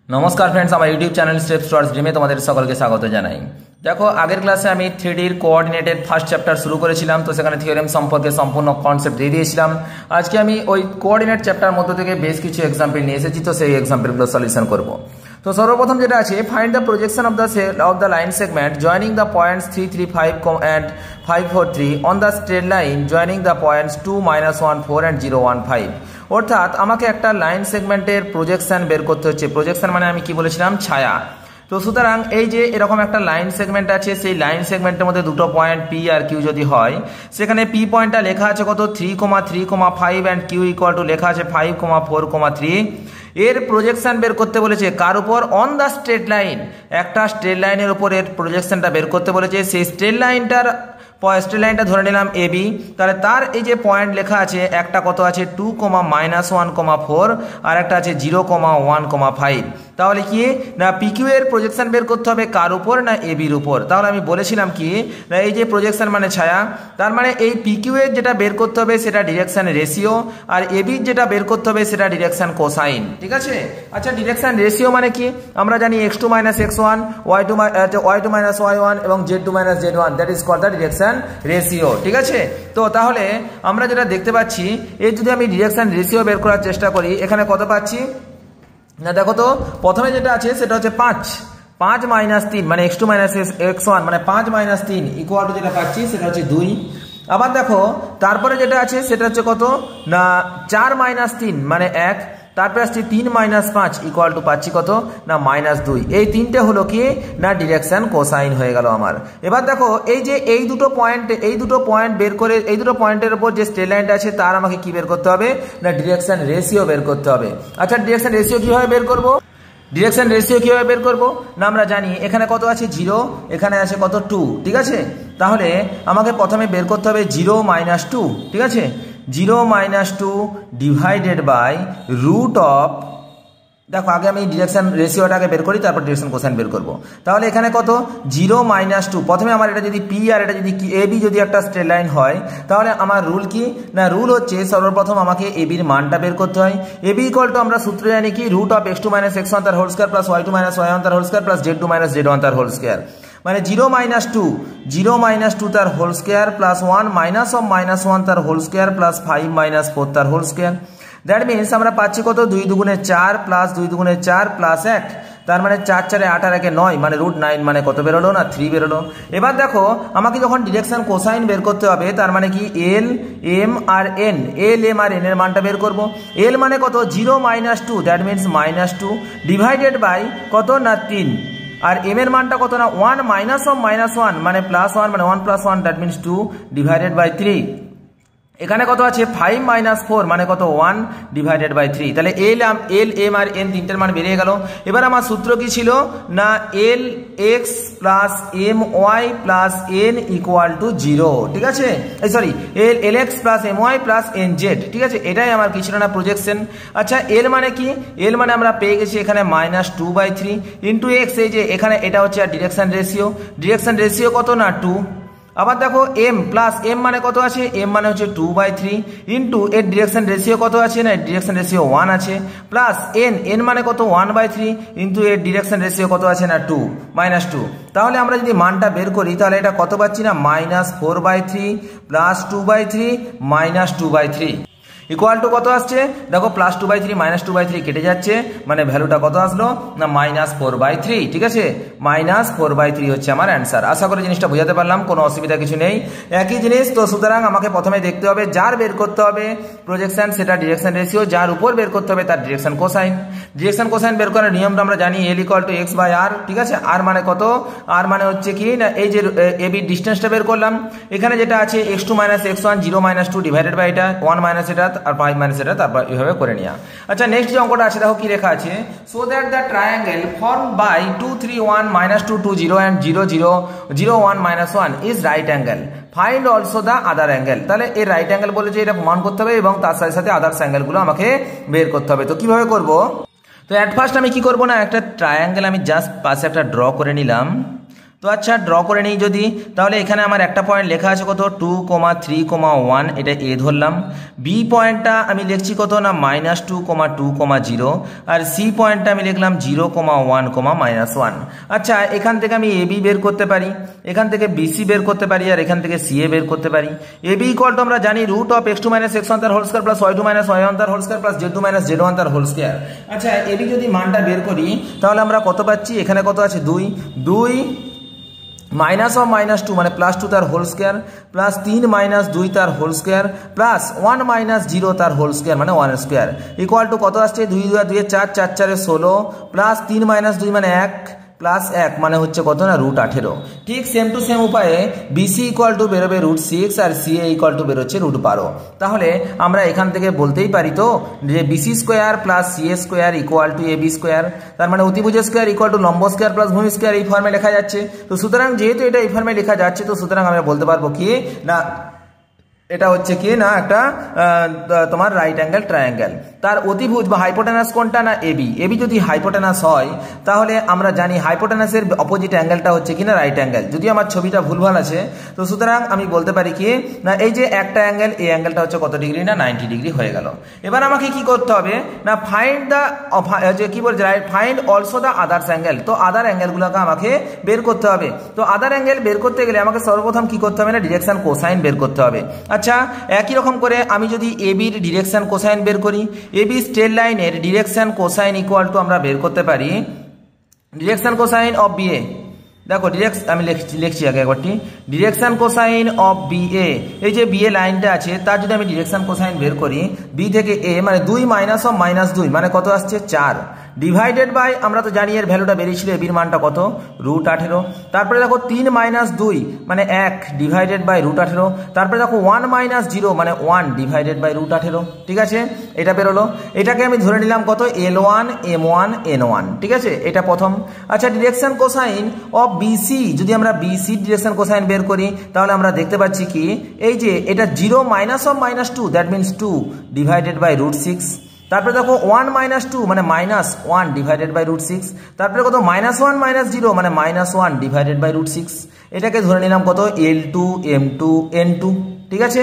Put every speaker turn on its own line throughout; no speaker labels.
नमस्कार फ्रेंड्स, हमारे YouTube channel steps towards dream में तुम्हारे सकल के स्वागत जानाई। देखो आगे क्लासे আমি 3D কোঅর্ডিনেটেড ফার্স্ট চ্যাপ্টার শুরু করেছিলাম, তো সেখানে থিওরেম সম্পর্কে সম্পূর্ণ কনসেপ্ট দিয়ে দিয়েছিলাম। আজকে আমি ওই কোঅর্ডিনেট চ্যাপ্টার মধ্যে থেকে বেশ কিছু एग्जांपल নিয়ে এসেছি, তো সেই एग्जांपलগুলো সলিউশন করব। তো সর্বপ্রথম যেটা আছে, find the projection of the line segment joining the points 335 and 543 on the straight line joining the points 2, -14 and 015। অর্থাৎ আমাকে একটা লাইন সেগমেন্টের প্রজেকশন বের করতে হচ্ছে। প্রজেকশন মানে আমি কি বলেছিলাম, ছায়া। তো সুতরাং এই যে এরকম একটা লাইন সেগমেন্ট আছে, সেই লাইন সেগমেন্টের মধ্যে দুটো পয়েন্ট পি আর কিউ যদি হয়, সেখানে পি পয়েন্টটা লেখা আছে কত 3,3,5 অ্যান্ড কিউ ইকুয়াল টু লেখা আছে 5,4,3। এর প্রজেকশন বের করতে বলেছে কার উপর? On the straight line. একটা স্ট্রেট লাইনের উপর এর প্রজেকশনটা বের করতে বলেছে। সেই স্ট্রেট লাইনটা ধরে নিলাম এ বি। তাহলে তার এই যে পয়েন্ট লেখা আছে, একটা কত আছে 2, -1,4 আর একটা আছে 0,1,5। তাহলে কি না পিকিউ এর প্রজেকশন বের করতে হবে কার উপর? না এ বির উপর। তাহলে আমি বলেছিলাম কি না এই যে প্রজেকশন মানে ছায়া, তার মানে এই পিকিউ এর যেটা বের করতে হবে সেটা ডিরেকশন রেশিও, আর এ বির যেটা বের করতে হবে সেটা ডিরেকশন কোসাইন। ঠিক আছে। আচ্ছা, ডিরেকশন রেশিও মানে কি? আমরা জানি x2 - x1, y2 - y1 এবং z2 - z1, that is called the direction ratio. ঠিক আছে। তো তাহলে আমরা যেটা দেখতে পাচ্ছি, এই যদি আমি ডিরেকশন রেশিও বের করার চেষ্টা করি, এখানে কত পাচ্ছি না দেখো তো, প্রথমে যেটা আছে সেটা হচ্ছে 5 - 3 মানে x2 - x1 মানে 5 - 3 ইকুয়াল টু যেটা পাচ্ছি সেটা হচ্ছে 2। আবার দেখো তারপরে যেটা আছে সেটা হচ্ছে কত না 4 - 3 মানে 1। তারপরে আসছে 3 - 5 ইকুয়াল টু পাচ্ছি কত না -2। এই তিনটে হলো কি না ডিরেকশন কোসাইন হয়ে গেল আমার। এবার দেখো এই যে এই দুটো পয়েন্ট বের করে, এই দুটো পয়েন্টের উপর যে স্ট্রেট লাইনটা আছে তার আমাকে কি বের করতে হবে না ডিরেকশন রেশিও বের করতে হবে। আচ্ছা, ডিরেকশন রেশিও কিভাবে বের করব? ডিরেকশন রেশিও কিভাবে বের করব না আমরা জানি এখানে কত আছে 0, এখানে আছে কত 2। ঠিক আছে। তাহলে আমাকে প্রথমে বের করতে হবে 0 - 2। ঠিক আছে। 0 - 2 ডিভাইডেড বাই রুট অফ, দেখো আগে আমি ডিরেকশন রেশিওটাকে বের করি, তারপর ডিরেকশন কোসাইন বের করব। তাহলে এখানে কত 0 - 2, প্রথমে আমার এটা যদি পি আর এটা যদি এ বি যদি একটা স্ট্রেট লাইন হয়, তাহলে আমার রুল কি না রুল হচ্ছে সর্বপ্রথম আমাকে এ বির মানটা বের করতে হয়। এ বি ইকুয়াল টু আমরা সূত্র জানি কি রুট অফ x2 - x1 তার whole square plus y2 - y1 তার whole square plus z2 - z1 তার হোল স্কয়ার, মানে 0 - 2 তার হোল স্কয়ার প্লাস 1 -1 তার হোল স্কয়ার প্লাস 5 - 4 তার হোল স্কয়ার। দ্যাট মিনস আমরা পাচ্ছি কত 2 দুগুণে 4 প্লাস 2 দুগুণে 4 প্লাস 1, তার মানে 4 4 8 আর 1 9 মানে √9 মানে কত বেরোলো না 3 বেরোলো। এবার দেখো আমাকে যখন ডিরেকশন কোসাইন বের করতে হবে, তার মানে কি এল এম আর এন এর মানটা বের করব। এল মানে কত 0 - 2 দ্যাট মিনস -2 ডিভাইডেড বাই কত না 3, আর এম এর মানটা কত না 1 -1 মানে +1 মানে 1 + 1 দ্যাট মিনস 2 ডিভাইডেড বাই 3। এখানে কত আছে 5 - 4 মানে কত 1 ডিভাইডেড বাই 3। তাহলে এল এম আর এন তিনটের মান বেরিয়ে গেল। এবার আমার সূত্র কি ছিল না L X plus M Y plus N equal to 0। ঠিক আছে। Sorry, L X plus M Y plus N Z. ঠিক আছে, এটাই আমার কি ছিল না প্রজেকশন। আচ্ছা, এল মানে কি? এল মানে আমরা পেয়ে গেছি এখানে -2/3 ইন্টু এক্স, এই যে এখানে এটা হচ্ছে ডিরেকশন রেশিও কত না 2। আবার দেখো এম প্লাস এম মানে কত আছে, এম মানে হচ্ছে 2/3 ইন্টু এর ডিরেকশন রেশিও কত আছে না ডিরেকশন রেশিও 1 আছে, প্লাস এন মানে কত 1/3 ইন্টু এর ডিরেকশন রেশিও কত আছে না 2 -2। তাহলে আমরা যদি মানটা বের করি, তাহলে এটা কত পাচ্ছি না -4/3 প্লাস 2/3 -2/3 ইকুয়াল টু কত আসছে দেখো +2/3 -2/3 কেটে যাচ্ছে, মানে ভ্যালুটা কত আসলো না -4/3। ঠিক আছে, -4/3 হচ্ছে আমার অ্যান্সার। আশা করি জিনিসটা বোঝাতে পারলাম, কোনো অসুবিধা কিছু নেই, একই জিনিস। তো সুতরাং আমাকে প্রথমে দেখতে হবে যার বের করতে হবে প্রজেকশন সেটা ডিরেকশন রেশিও, যার উপর বের করতে হবে তার ডিরেকশন কোসাইন। ডিরেকশন কোসাইন বের করার নিয়মটা আমরা জানি L = x/r। ঠিক আছে, আর মানে কত? আর মানে হচ্ছে কি না এই যে এ বি ডিস্টেন্সটা বের করলাম, এখানে যেটা আছে x2 - x1 0 - 2 ডিভাইডেড বাই এটা 1 - এটা আর 5 - এটা, তারপর এভাবে করে নিয়া। আচ্ছা, নেক্সট যে অঙ্কটা আছে দেখো কি লেখা আছে, so that the triangle formed by 2 3 1 -2 2 0 and 0 0 0 1 -1 is right angle, find also the other angle. তাহলে এই রাইট অ্যাঙ্গেল বলেছে, এটা প্রমাণ করতে হবে এবং তার সাথে সাথে আদার্স অ্যাঙ্গেলগুলো আমাকে বের করতে হবে। তো কিভাবে করব? তো অ্যাট ফার্স্ট আমি কি করব না একটা ট্রায়াঙ্গেল আমি জাস্ট পাশে একটা ড্র করে নিলাম। তো আচ্ছা ড্র করে নিই যদি, তাহলে এখানে আমার একটা পয়েন্ট লেখা আছে কত 2,3,1, এটা এ ধরলাম। বি পয়েন্টটা আমি লিখছি কত না -2,2,0, আর সি পয়েন্টটা আমি লিখলাম 0,1, -1। আচ্ছা এখান থেকে আমি এবি বের করতে পারি, এখান থেকে বিসি বের করতে পারি, আর এখান থেকে সিএ বের করতে পারি। এবি ইকুয়াল টু আমরা জানি √(x2 - x1) তার whole square plus y2 - y1 তার whole square plus z2 - z1 তার হোল স্কয়ার। আচ্ছা এবি যদি মানটা বের করি তাহলে আমরা কত পাচ্ছি, এখানে কত আছে 2 -2 মানে +2 তার হোল স্কয়ার প্লাস 3 - 2 তার হোল স্কয়ার প্লাস 1 - 0 তার হোল স্কয়ার মানে 1 স্কয়ার ইকুয়াল টু কত আসছে 2 2 2 4 4 4 16 প্লাস 3 - 2 মানে 1 প্লাস 1 মানে হচ্ছে কত না √18। ঠিক সেম টু সেম উপায়ে বিসি ইকুয়াল টু বেরোবে √6 আর সিএ ইকুয়াল টু বেরোচ্ছে √12। তাহলে আমরা এখান থেকে বলতেই পারি তো যে BC square plus CA square equal to AB square, তার মানে অতিভুজ স্কোয়ার ইকুয়াল টু লম্ব স্কোয়ার প্লাস ভূমি স্কোয়ার, এই ফর্মে লেখা যাচ্ছে। তো সুতরাং যেহেতু এটা এই ফর্মে লেখা যাচ্ছে তো সুতরাং আমরা বলতে পারবো কি না এটা হচ্ছে কি না একটা তোমার রাইট অ্যাঙ্গেল ট্রায়াঙ্গেল। তার অতিভুজ বা হাইপোটেনাস কোনটা না এবি। এবি যদি হাইপোটেনাস হয় তাহলে আমরা জানি হাইপোটেনাসের অপোজিট অ্যাঙ্গেলটা হচ্ছে কিনা রাইট অ্যাঙ্গেল। যদি আমার ছবিটা ভুলভাল আছে তো সুতরাং আমি বলতে পারি কি না এই যে একটা অ্যাঙ্গেল, এই অ্যাঙ্গেলটা হচ্ছে কত ডিগ্রি না 90 ডিগ্রি হয়ে গেল। এবার আমাকে কি করতে হবে না ফাইন্ড দ্য কি বলছে find also the others angle. তো আদার অ্যাঙ্গেলগুলোকে আমাকে বের করতে হবে। তো আদার অ্যাঙ্গেল বের করতে গেলে আমাকে সর্বপ্রথম কি করতে হবে না ডিরেকশন কোসাইন বের করতে হবে। আচ্ছা একই রকম করে আমি যদি এবির ডিরেকশন কোসাইন বের করি, এবি স্ট্রেট লাইনের ডিরেকশন কোসাইন ইকুয়াল টু আমরা বের করতে পারি ডিরেকশন কোসাইন অফ বিএ। দেখো আমি লিখছি আগে একবারটি ডিরেকশন কোসাইন অফ বিএ। এই যে বিএ লাইনটা আছে তার যদি আমি ডিরেকশন কোসাইন বের করি বি থেকে এ মানে 2 - -2 মানে কত আসছে 4 ডিভাইডেড বাই আমরা তো জানি এর ভ্যালুটা বেরিয়েছিল এবির মানটা কত √18। তারপরে দেখো 3 - 2 মানে 1 ডিভাইডেড বাই √18। তারপরে দেখো 1 - 0 মানে 1 ডিভাইডেড বাই √18। ঠিক আছে এটা বেরোলো। এটাকে আমি ধরে নিলাম কত L1 M1 N1। ঠিক আছে এটা প্রথম। আচ্ছা ডিরেকশন কোসাইন অফ বিসি যদি আমরা বিসি ডিরেকশন কোসাইন বের করি তাহলে আমরা দেখতে পাচ্ছি কি এই যে এটা 0 - 2 দ্যাট মিনস 2 ডিভাইডেড বাই √6। তারপরে দেখো 1 - 2 মানে -1 ডিভাইডেড বাই √6। তারপরে কত -1 - 0 মানে -1 ডিভাইডেড বাই √6। এটাকে ধরে নিলাম কত L2 M2 N2। ঠিক আছে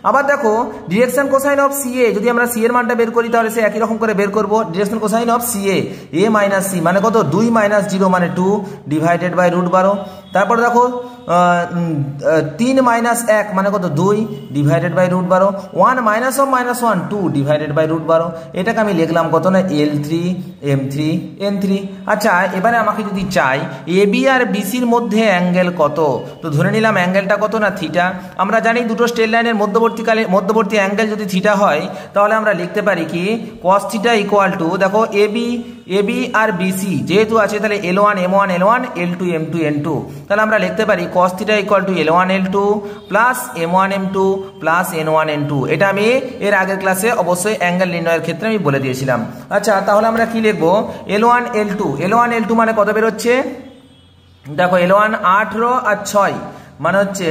আবার দেখো ডিরেকশন কোসাইন অফ সিএ যদি আমরা সি এর মানটা বের করি তাহলে সে একই রকম করে বের করব direction cosine of CA A minus C মানে কত 2 - 0 মানে 2 ডিভাইডেড বাই √12। তারপর দেখো 3 - 1 মানে কত 2 ডিভাইডেড বাই √12। 1 - 1 2 divided by √12। এটাকে আমি লিখলাম কত না L3 M3 N3। আচ্ছা এবারে আমাকে যদি চাই এবি আর বিসির মধ্যে অ্যাঙ্গেল কত, তো ধরে নিলাম অ্যাঙ্গেলটা কত না থিটা। আমরা জানি দুটো স্ট্রেট লাইনের মধ্যবর্তী অ্যাঙ্গেল যদি থিটা হয় তাহলে আমরা লিখতে পারি কি cos থিটা ইকুয়াল টু দেখো এবি আর বিসি যেহেতু আছে তাহলে L1 M1 L1 L2 M2 N2। তাহলে আমরা লিখতে পারি cos theta equal to L1 L2 plus M1 M2 plus N1 N2। এটা আমি এর আগের ক্লাসে অবশ্যই অ্যাঙ্গেল নির্ণয়ের ক্ষেত্রে আমি বলে দিয়েছিলাম। আচ্ছা তাহলে আমরা কি লিখবো L1 L2 মানে কত বেরোচ্ছে দেখো L1 18 আর 6 মানে হচ্ছে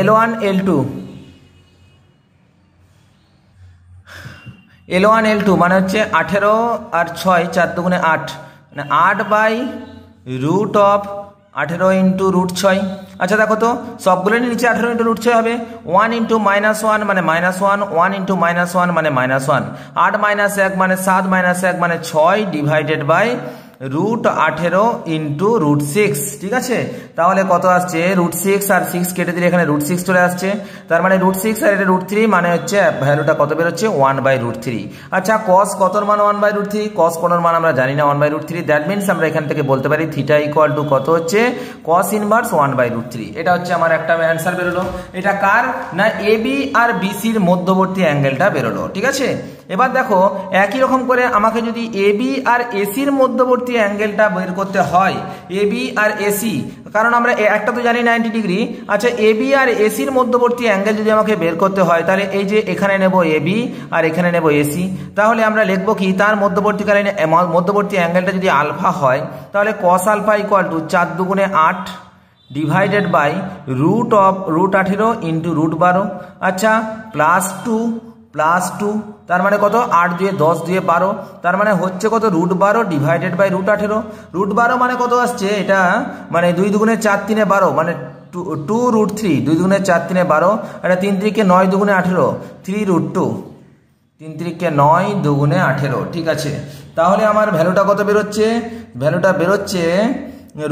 L1 L2 মানে হচ্ছে 18 আর 6 4 দুগুণে 8 মানে 8 বাই √18 ইন্টু √6। আচ্ছা দেখো তো সবগুলোর নিচে 18 ইন্টু √6 হবে 1 ইন্টু -1 মানে -1 1 ইন্টু -1 মানে -1 8 - 1 মানে 7 - 1 মানে 6 ডিভাইডেড বাই √18 ইন্টু √6। ঠিক আছে তাহলে কত আসছে √6 আর 6 কেটে দিলে এখানে √6 চলে আসছে। তার মানে √6 আর এটা √3 মানে হচ্ছে ভ্যালুটা কত বেরোচ্ছে 1/√3। আচ্ছা cos কতর মান 1/√3, cos কোণের মান আমরা জানি না 1/√3। দ্যাট মিনস আমরা এখান থেকে বলতে পারি থিটা ইকুয়াল টু কত হচ্ছে cos ইনভার্স 1/√3। এটা হচ্ছে আমার একটা অ্যান্সার বেরোলো। এটা কার না এবি আর বিসির মধ্যবর্তী অ্যাঙ্গেলটা বেরোলো। ঠিক আছে এবার দেখো একই রকম করে আমাকে যদি এবি আর এসির মধ্যবর্তী অ্যাঙ্গেলটা বের করতে হয় এবি আর এসি, কারণ আমরা একটা তো জানি 90 ডিগ্রি। আচ্ছা এবি আর এসির মধ্যবর্তী অ্যাঙ্গেল যদি আমাকে বের করতে হয় তাহলে এই যে এখানে নেব এবি আর এখানে নেব এসি। তাহলে আমরা লিখবো কি তার মধ্যবর্তী অ্যাঙ্গেলটা যদি আলফা হয় তাহলে cos আলফা ইকুয়াল টু 4 দুগুণে 8 ডিভাইডেড বাই √18 ইন্টু √12। আচ্ছা +2 +2, তার মানে কত 8 2 10 2 12, তার মানে হচ্ছে কত √12 ডিভাইডেড বাই √18। √12 মানে কত আসছে এটা, মানে 2 2 4 3 12, মানে 2√3, 2 2 4 3 12, এটা 3 3 9 2 18, 3√2, 3 3 9 2 18, ঠিক আছে। তাহলে আমার ভ্যালুটা কত বেরোচ্ছে, ভ্যালুটা বেরোচ্ছে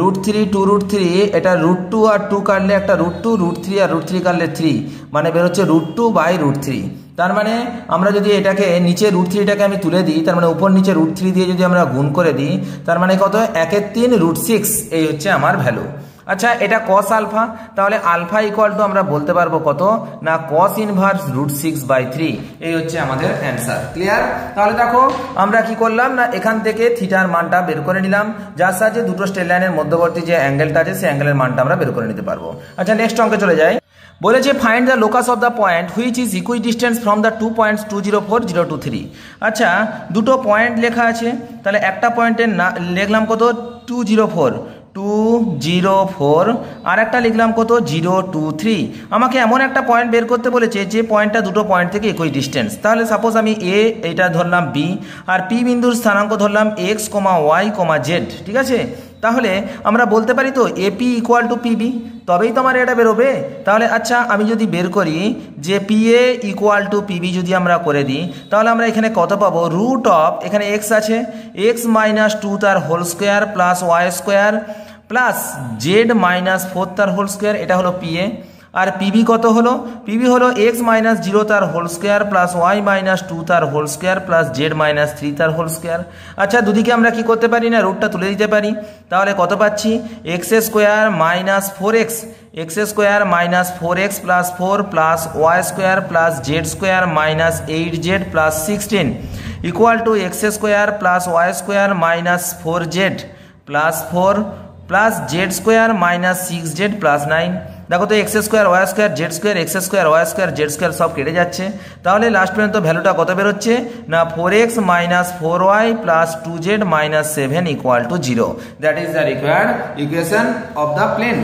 √3 2√3, এটা √2 আর 2 কাটলে একটা √2, √3 আর √3 কাটলে 3, মানে বেরোচ্ছে √2/√3। তার মানে আমরা যদি এটাকে নিচে √3টাকে আমি তুলে দিই, তার মানে উপর নিচে √3 দিয়ে যদি আমরা গুণ করে দিই, তার মানে কত 1 এর 3 √6, এই হচ্ছে আমার ভ্যালু। আচ্ছা, এটা cos আলফা, তাহলে আলফা ইকুয়াল টু আমরা বলতে পারবো কত না cos ইনভার্স √6/3, এই হচ্ছে আমাদের অ্যান্সার। ক্লিয়ার? তাহলে দেখো আমরা কি করলাম না, এখান থেকে থিটার মানটা বের করে নিলাম, যার সাহায্যে দুটো স্ট্রেট লাইনের মধ্যবর্তী যে অ্যাঙ্গেলটা আছে সেই অ্যাঙ্গেলের মানটা আমরা বের করে নিতে পারবো। আচ্ছা, নেক্সট অঙ্কে চলে যাই। বলেছে find the locus of the point which is equidistance from the 2 points 2 0 4 0 2 3। আচ্ছা, দুটো পয়েন্ট লেখা আছে, তাহলে একটা পয়েন্টের লিখলাম কত 2 0 4, 2 0 4, আর একটা লিখলাম কত 0 2 3। আমাকে এমন একটা পয়েন্ট বের করতে বলেছে যে পয়েন্টটা দুটো পয়েন্ট থেকে একই ডিস্টেন্স। তাহলে সাপোজ আমি এ এটা ধরলাম বি, আর পি বিন্দুর স্থানাঙ্ক ধরলাম x, y, z, ঠিক আছে। তাহলে আমরা বলতে পারি তো এপি ইকুয়াল টু পিবি, তবেই তো আমার এটা বেরোবে। তাহলে আচ্ছা, আমি যদি বের করি যে পিএ ইকুয়াল টু পিবি যদি আমরা করে দিই, তাহলে আমরা এখানে কত পাবো, রুট অফ এখানে এক্স আছে, x-2 তার whole square plus y square plus z-4 তার হোল স্কোয়ার, এটা হলো পিএ। আর পিবি কত হলো, পিবি হলো x-0 তার হোল স্কোয়ার প্লাস y-2 তার হোল স্কোয়ার প্লাস z-3 তার হোল স্কোয়ার। আচ্ছা, দুদিকে আমরা কি করতে পারি না, রুটটা তুলে দিতে পারি। তাহলে কত পাচ্ছি, x² - 4x, x² - 4x plus 4 plus y² plus z² - 8z plus 16 equal to x² plus y² minus 4z plus 4 plus z² minus 6z plus 9। দেখো তো x² y² z² x² y² z² সব কেটে যাচ্ছে, তাহলে লাস্ট পর্যন্ত ভ্যালুটা কত বেরোচ্ছে না 4x - 4y plus 2z - 7 equal to 0। That is the required equation of the plane.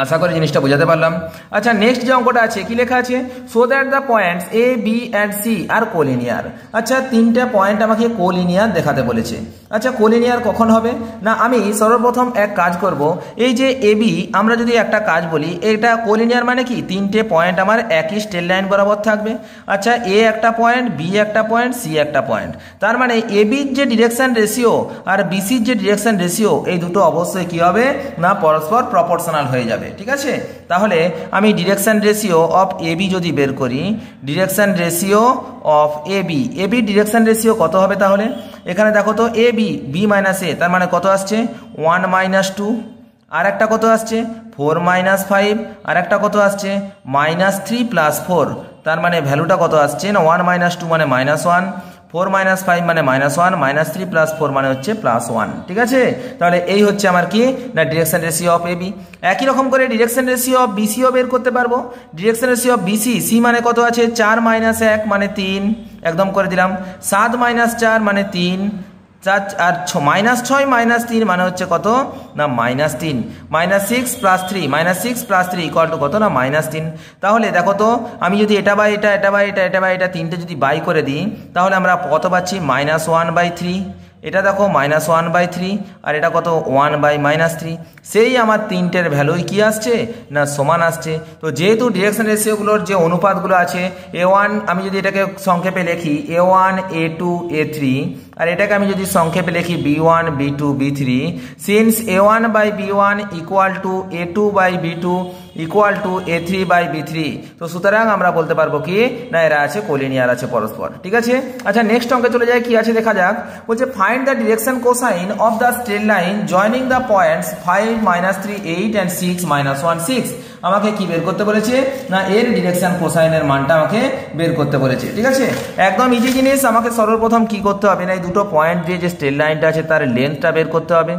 আশা করি জিনিসটা বোঝাতে পারলাম। আচ্ছা, নেক্সট যে অঙ্কটা আছে কি লেখা আছে, so that the points A B and C are collinear. আচ্ছা, তিনটা পয়েন্ট আমাকে কোলিনিয়ার দেখাতে বলেছে। আচ্ছা, কোলিনিয়ার কখন হবে না, আমি সর্বপ্রথম এক কাজ করব, এই যে এ বি আমরা যদি একটা কাজ বলি, এটা কোলিনিয়ার মানে কি, তিনটে পয়েন্ট আমার একই স্ট্রেট লাইন বরাবর থাকবে। আচ্ছা, এ একটা পয়েন্ট, বি একটা পয়েন্ট, সি একটা পয়েন্ট, তার মানে এ বির যে ডিরেকশন রেশিও আর বিসির যে ডিরেকশন রেশিও, এই দুটো অবশ্যই কি হবে না পরস্পর প্রপোর্শনাল হয়ে যাবে, ঠিক আছে। তাহলে আমি direction ratio of A B যদি বের করি, direction ratio of A B direction ratio কত হবে, তাহলে এখানে দেখো তো এ বি - এ, তার মানে কত আসছে 1 - 2, আর একটা কত আসছে 4 - 5, আর একটা কত আসছে -3 + 4, তার মানে ভ্যালুটা কত আসছে না 1 - 2 মানে -1, 4 - 5 মানে -1, -3 + 4 মানে হচ্ছে +1, ঠিক আছে। তাহলে এই হচ্ছে আমার কি না ডিরেকশন রেশিও অফ এবি। একই রকম করে ডিরেকশন রেশিও অফ বিসিও বের করতে পারবো। Direction ratio of BC, C মানে কত আছে 4 - 1 মানে 3, একদম করে দিলাম। 7 - 4 মানে 3, আর -6 - 3 মানে হচ্ছে কত না -3, -6 + 3 -6 + 3 ইকুয়াল টু কত না -3। তাহলে দেখো তো আমি যদি এটা বাই এটা, এটা বাই এটা, এটা বাই এটা, তিনটে যদি বাই করে দিই, তাহলে আমরা কত পাচ্ছি -1/3, এটা দেখো -1/3, আর এটা কত 1/-3। সেই আমার তিনটের ভ্যালুই কি আসছে না সমান আসছে। তো যেহেতু ডিরেকশন রেশিওগুলোর যে অনুপাতগুলো আছে, A1 আমি যদি এটাকে সংক্ষেপে লিখি A1 A2 A3, আর এটাকে আমি যদি সংক্ষেপে লিখি B1 B2 B3, since A1/B1 equal to A2/B2 equal to A3/B3, তো সুতরাং আমরা বলতে পারবো কি না এরা আছে কোলিনিয়ার আছে পরস্পর, ঠিক আছে। আচ্ছা, নেক্সট অঙ্কে চলে যায়, কি আছে দেখা যাক। বলছে find the direction cosine of the straight line joining the points 5 - 3 8 and 6 - 1 6। আমাকে কি বের করতে বলেছে না এর ডিরেকশন কোসাইনের মানটা আমাকে বের করতে বলেছে, ঠিক আছে। একদম ইজি জিনিস, আমাকে সর্বপ্রথম কি করতে হবে না এই দুটো পয়েন্ট দিয়ে যে স্ট্রেট লাইনটা আছে তার লেন্থটা বের করতে হবে।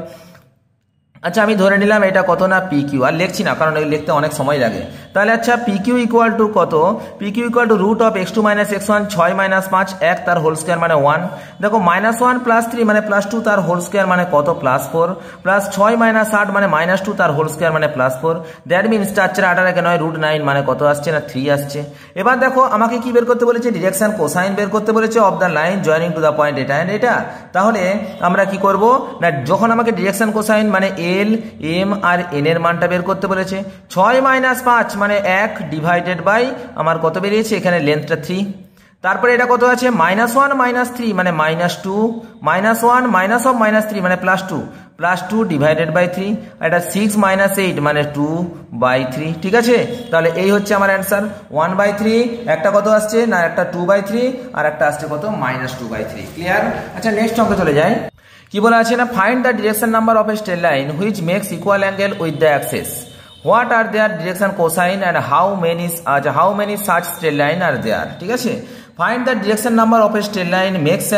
আচ্ছা আমি ধরে নিলাম এটা কত না পি কিউ, আর লিখছি না কারণ লিখতে অনেক সময় লাগে। তাহলে আচ্ছা পি কিউ ইকুয়াল টু কত, P Q equal to root of x2 minus x1 6 minus 5 1 তার হোল স্কোয়ার মানে 1। দেখো -1 + 3 মানে +2 তার হোল স্কোয়ার মানে কত +4, প্লাস 6 মাইনাস 8 মানে -2 তার হোল স্কোয়ার মানে +4। দ্যাট মিনস 4 4 8 8 9 √9 মানে কত আসছে না 3 আসছে। এবার দেখো আমাকে কি বের করতে বলেছে, ডিরেকশন কোসাইন বের করতে বলেছে of the line joining to the point এটা এন্ড এটা। তাহলে আমরা কি করব না, যখন আমাকে ডিরেকশন কোসাইন মানে এল এম আর এন এর মানটা বের করতে বলেছে, 6 মাইনাস 5 মানে 1 ডিভাইডেড বাই আমার কত বেরিয়েছে এখানে লেন্থটা 3। তারপরে এটা কত আছে -1 - 3 মানে -2, -1 মাইনাস অফ -3 মানে +2, +2 ডিভাইডেড বাই 3, এটা 6 - 8 মানে 2/3। ঠিক আছে, তাহলে এই হচ্ছে আমার অ্যান্সার 1/3। একটা কত আসছে না একটা 2/3 আর একটা আসছে কত -2/3। ক্লিয়ার? আচ্ছা নেক্সট অঙ্কে চলে যাই। কি বলা আছে না, find the direction number of a straight line which makes equal angle with the axis. What are their direction cosine and how many such straight line are there. ঠিক আছে, find the direction number of a straight line makes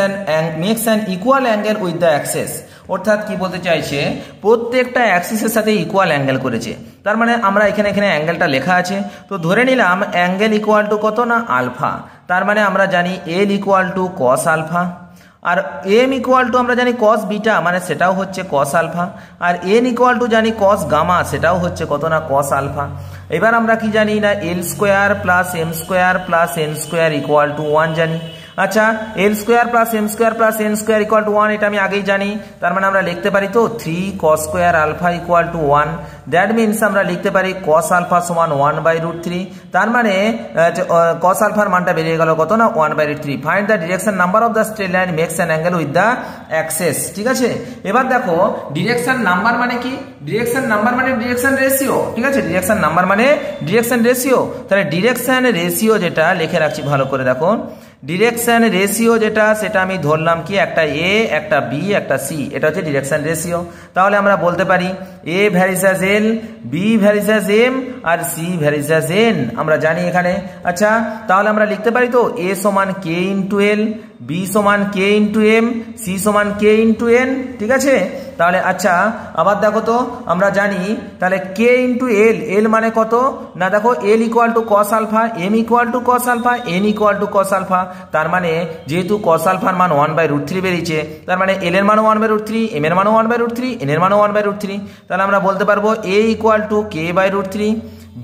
an equal angle with the axis. অর্থাৎ কি বলতে চাইছে, প্রত্যেকটা অ্যাক্সিসের সাথে equal angle করেছে। তার মানে আমরা এখানে অ্যাঙ্গেলটা লেখা আছে, তো ধরে নিলাম অ্যাঙ্গেল ইকুয়াল টু কত না আলফা। তার মানে আমরা জানি L equal to cos alpha, আর এম ইকুয়াল টু আমরা জানি কস বিটা মানে সেটাও হচ্ছে কস আলফা, আর এন ইকুয়াল টু জানি কস গামা সেটাও হচ্ছে কত না কস আলফা। এবার আমরা কি জানি না L square plus M square plus N square equal to 1 জানি। আচ্ছা L square plus M square plus N square equal to 1 এটা আমি আগেই জানি। তার মানে আমরা লিখতে পারি তো 3 cos square alpha equal to 1। That means আমরা লিখতে পারি cos আলফা সমান 1/√3। তার মানে cos আলফার মানটা বেরিয়ে গেল কত না 1/√3। Find the direction number of the straight line makes an angle with the axis. ঠিক আছে, এবার দেখো ডিরেকশন নাম্বার মানে কি, ডিরেকশন নাম্বার মানে ডিরেকশন রেশিও। ঠিক আছে, ডিরেকশন নাম্বার মানে ডিরেকশন রেশিও। তাহলে ডিরেকশন রেশিও যেটা লিখে রাখছি ভালো করে দেখো, ডিরেকশন রেশিও যেটা সেটা আমি ধরলাম কি একটা এ একটা বি একটা সি, এটা হচ্ছে ডিরেকশন রেশিও। তাহলে আমরা বলতে পারি A varies as L, B varies as M আর সি ভ্যারিস অ্যাজ এন আমরা জানি এখানে। আচ্ছা তাহলে আমরা লিখতে পারি তো এ সমান কে ইন্টু এল, বি সমান কে ইন্টু এম, সি সমান কে ইন্টু এন। ঠিক আছে, তাহলে আচ্ছা আবার দেখো তো আমরা জানি তাহলে কে ইন্টু এল, এল মানে কত না দেখো L equal to cos alpha, M equal to cos alpha, N equal to cos alpha. তার মানে যেহেতু কস আলফার মান 1/√3 বেরিয়েছে, তার মানে এল এর মানও 1/√3, এম এর মানও 1/√3, এন এর মানও 1/√3। তাহলে আমরা বলতে পারবো A equal to k/√3,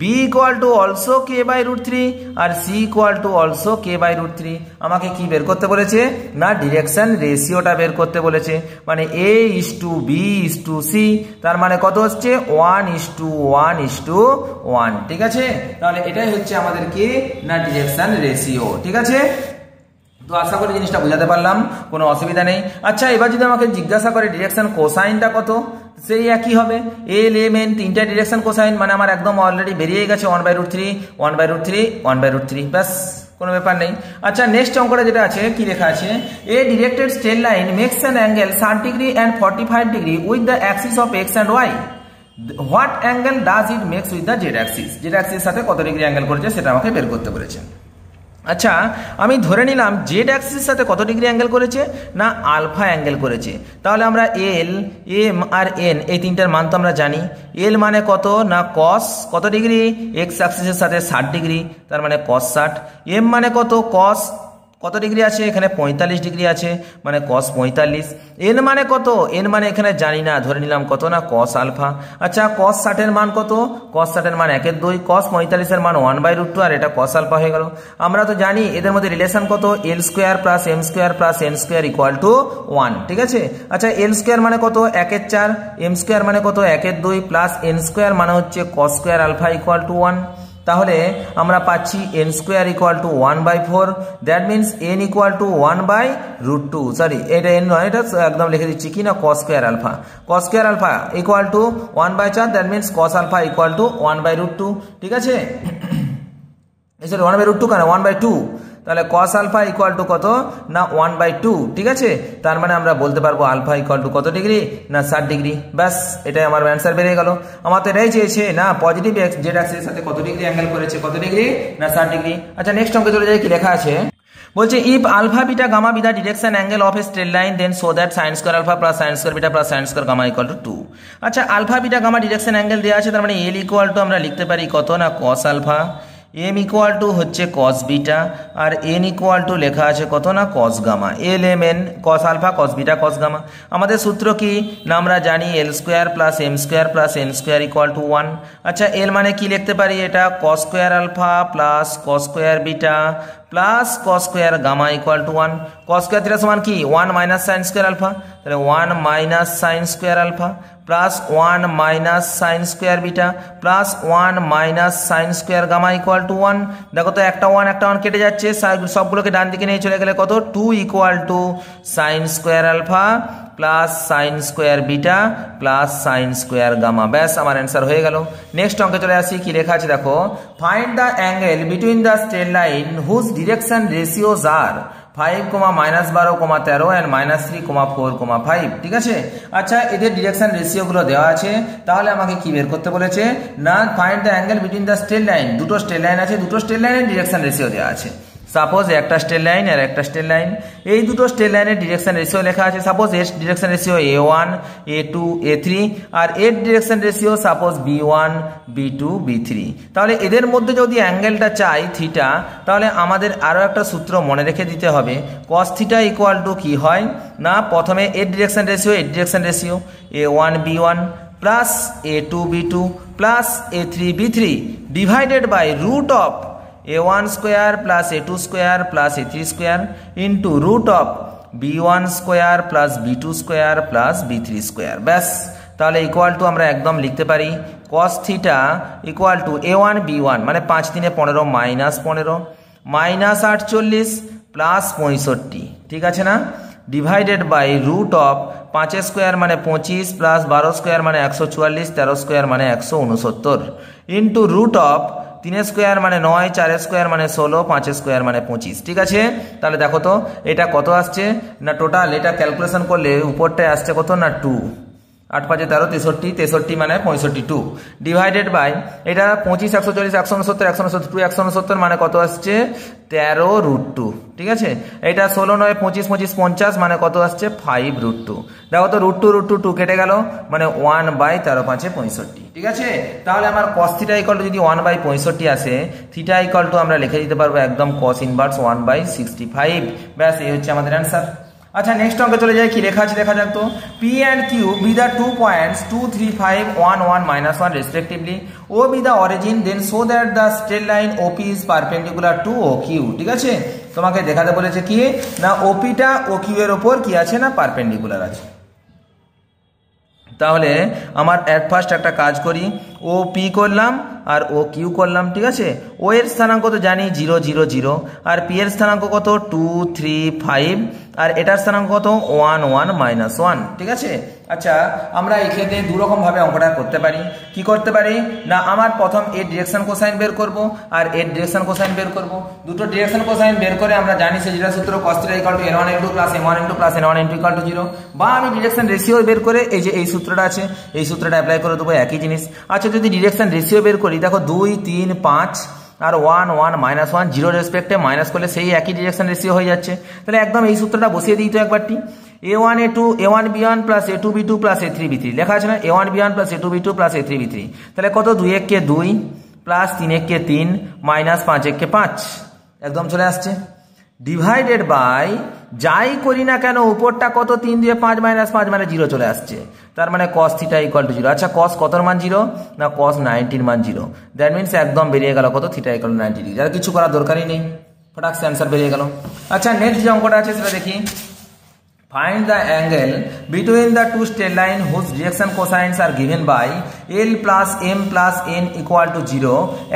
B equal to also k/√3 আর C equal to also k/√3। আমাকে কি বের করতে বলেছে না ডিরেকশন রেশিওটা বের করতে বলেছে, মানে A:B:C। তার মানে কত হচ্ছে 1:1:1। ঠিক আছে, তাহলে এটাই হচ্ছে আমাদের কি না ডিরেকশন রেশিও। ঠিক আছে, তো আশা করি জিনিসটা বোঝাতে পারলাম, কোনো অসুবিধা নেই। আচ্ছা এবার যদি আমাকে জিজ্ঞাসা করে ডিরেকশন কোসাইনটা কত, সেই একই হবে এল এম এন তিনটা ডিরেকশন কোসাইন, মানে আমার একদম অলরেডি বেরিয়ে গেছে 1/√3 1/√3 1/√3, ব্যাস কোনো ব্যাপার নেই। আচ্ছা নেক্সট অঙ্কটা যেটা আছে কি লেখা আছে, a directed straight line makes an angle 60 degree and 45 degree with the axis of X and Y. What angle does it makes with the Z axis. Z অ্যাক্সিসের সাথে কত ডিগ্রি অ্যাঙ্গেল করেছে সেটা আমাকে বের করতে বলেছে। আচ্ছা আমি ধরে নিলাম জেড অ্যাক্সিসের সাথে কত ডিগ্রি অ্যাঙ্গেল করেছে না আলফা অ্যাঙ্গেল করেছে। তাহলে আমরা এল এম আর এন এই তিনটার মান তো আমরা জানি। এল মানে কত না কস কত ডিগ্রি, এক্স অ্যাক্সিসের সাথে 60 ডিগ্রি, তার মানে কস 60। এম মানে কত কস কত ডিগ্রি আছে এখানে 45 ডিগ্রি আছে, মানে cos 45। এন মানে কত, এন মানে এখানে জানি না, ধরে নিলাম কত না cos আলফা। আচ্ছা cos 60 এর মান কত, cos 60 এর মান 1/2, cos 45 এর মান 1/√2 আর এটা cos আলফা হয়ে গেল। আমরা তো জানি এদের মধ্যে রিলেশন কত, L square plus M square plus N square equal to 1। ঠিক আছে, আচ্ছা এল স্কোয়ার মানে কত 1/4, এম স্কোয়ার মানে কত 1/2 প্লাস এন স্কোয়ার মানে হচ্ছে cos square alpha equal to 1। তাহলে আমরা পাচ্ছি n square equal to 1/4। That means n equal to 1/√2, sorry এটা এন নয়, এটা একদম লিখে দিচ্ছি কি না cos square alpha, cos square alpha equal to 1/4। That means cos alpha equal to 1/√2। ঠিক আছে, সরি 1/√2 কেন 1/2, তাহলে cos আলফা ইকুয়াল টু কত না 1/2। ঠিক আছে, তার মানে আমরা বলতে পারবো আলফা ইকুয়াল টু কত ডিগ্রি না 60 ডিগ্রি। ব্যাস এটাই আমার অ্যান্সার বেরিয়ে গেল। আমার তো এটাই চেয়েছে না পজিটিভ জেড অ্যাক্সিসের সাথে কত ডিগ্রি অ্যাঙ্গেল করেছে, কত ডিগ্রি না 60 ডিগ্রি। আচ্ছা নেক্সট অঙ্কে চলে যাই, কি লেখা আছে, বলছে if alpha beta gamma be the direction angle of a straight line then so that sine square alpha plus sine square beta plus sine square gamma equal to 2। আচ্ছা alpha beta gamma direction angle দেওয়া আছে, তার মানে এল equal to আমরা লিখতে পারি কত না cos alpha, M equal to হচ্ছে কস বিটা, আর এন ইকুয়াল টু লেখা আছে কত না cos gamma. L M N cos alpha cos beta cos gamma. আমাদের সূত্র কি না আমরা জানি L square plus M square plus N square equal to 1। আচ্ছা এল মানে কি লিখতে পারি, এটা cos square alpha plus cos square beta plus cos square gamma equal to 1। Cos square theta সমান কি 1 মাইনাস সাইন স্কোয়ার আলফা, তাহলে 1 minus sine square alpha plus 1 minus sine square beta plus 1 minus sine square gamma equal to 1। দেখো তো একটা 1 কেটে যাচ্ছে, সবগুলোকে ডান দিকে নিয়ে চলে গেলে কত 2 equal to sine square alpha plus sine square beta plus sine square gamma. ব্যাস আমার অ্যান্সার হয়ে গেল। নেক্সট অঙ্কে চলে আসি, কি লেখা আছে দেখো, find the angle between the straight line whose direction ratios are 5, -12, 13 and -3, 4, 5। ঠিক আছে। আচ্ছা এদের ডিরেকশন রেশিওগুলো দেওয়া আছে, তাহলে আমাকে কি বের করতে বলেছে না find the angle between the straight line. দুটো স্ট্রেট লাইন আছে, দুটো স্ট্রেট লাইনের ডিরেকশন রেশিও দেওয়া আছে। সাপোজ একটা স্ট্রেট লাইন আর একটা স্ট্রেট লাইন, এই দুটো স্ট্রেট লাইনের ডিরেকশন রেশিও লেখা আছে। সাপোজ এর direction ratio a1 a2 a3 আর এর direction ratio suppose b1 b2 b3। তাহলে এদের মধ্যে যদি অ্যাঙ্গেলটা চাই থিটা, তাহলে আমাদের আরও একটা সূত্র মনে রেখে দিতে হবে। cos থিটা ইকুয়াল টু কি হয় না, প্রথমে এর direction ratio a1 b1 plus a2 b2 plus a3 b3 divided by root of a1 square plus a2 square plus a3 square into root of b1 square plus b2 square plus b3 square. ব্যাস তাহলে equal to আমরা একদম লিখতে পারি cos theta equal to a1 b1 মানে 5 3 15 -15 minus 48 plus 65, ঠিক আছে না, divided by root of 5 square মানে 25 প্লাস 12 স্কোয়ার মানে 144 13 স্কোয়ার মানে 169 ইন্টু রুট অফ 3 স্কোয়ার মানে 9 4 স্কোয়ার মানে 16 5 স্কোয়ার মানে 25। ঠিক আছে। তাহলে দেখো তো এটা কত আসছে না, টোটাল এটা ক্যালকুলেশন করলে উপরটায় আসছে কত না 2, 8 5 13 63 63 মানে 65 ডিভাইডেড বাই এটা 25 140 169 169 169 মানে কত আসছে 13√2। ঠিক আছে। এটা 16 9 25 25 50 মানে কত আসছে 5√2। দেখো তো √2 কেটে গেল মানে 1/13 5 65। ঠিক আছে। তাহলে আমার cos থিটা ইকুয়াল টু যদি 1/65 আসে, থিটা ইকুয়াল টু আমরা লিখে দিতে পারবো একদম cos ইনভার্স 1/65। ব্যাস এই হচ্ছে আমাদের অ্যান্সার। আচ্ছা নেক্সট অঙ্কে চলে যাই, কি লেখা আছে দেখা যাক তো, P and Q be the 2 points 2 3 5 1 1 -1 respectively, O be the origin, then so that the straight line OP is perpendicular to OQ। ঠিক আছে। তোমাকে দেখাতে বলেছে কি না OP টা OQ এর উপর কি আছে না পারপেন্ডিকুলার আছে। তাহলে আমার এট ফার্স্ট একটা কাজ করি, ও পি করলাম আর ও কিউ করলাম। ঠিক আছে। ও এর স্থানাঙ্ক তো জানি 0 0 0 আর পি এর স্থানাঙ্ক কত 2 3 5 আর এটার স্থানাঙ্ক কত 1 1 -1। ঠিক আছে। আচ্ছা আমরা এই ক্ষেত্রে দুরকম ভাবে অঙ্কটা করতে পারি। কি করতে পারি না, আমার প্রথম এর ডিরেকশন কোসাইন বের করব আর এর ডিরেকশন কোসাইন বের করব। দুটো ডিরেকশন কোসাইন বের করে আমরা জানি সেটা সূত্র cos θ = n1 n2 + m1 n2 + n1 n2 = 0, বা আমি ডিরেকশন রেশিও বের করে এই যে এই সূত্রটা আছে এই সূত্রটা অ্যাপ্লাই করে দেবো, একই জিনিস। আচ্ছা যদি ডিরেকশন রেশিও বের করি, দেখো 2 3 5 আর 1 1 -1 0 রেসপেক্টে মাইনাস করলে সেই একই ডিরেকশন রেশিও হয়ে যাচ্ছে। তাহলে একদম এই সূত্রটা বসিয়ে দিই তো একবারটি, a1 a2 a1 b1 + a2 b2 + a3 b3 লেখা আছে না, a1 b1 + a2 b2 + a3 b3। তাহলে কত 2 1 কে 2 প্লাস 3 1 কে 3 মাইনাস 5 1 কে 5 একদম চলে আসছে, ডিভাইডেড বাই যাই করি না কেন উপরটা কত 3 দিয়ে 5 -5 মানে 0 চলে আসছে। তার মানে cos θ = 0। আচ্ছা cos কতর মান 0 না cos 90 মান 0। দ্যাট মিনস একদম বেরিয়ে গেল কত θ = 90 ডিগ্রি। আর কিছু করার দরকারই নেই, ফটাক অ্যান্সার বেরিয়ে গেল। আচ্ছা নেক্সট যে অঙ্কটা আছে সেটা দেখি, find the angle between the two straight line whose direction cosines are given by L plus M plus N equal to 0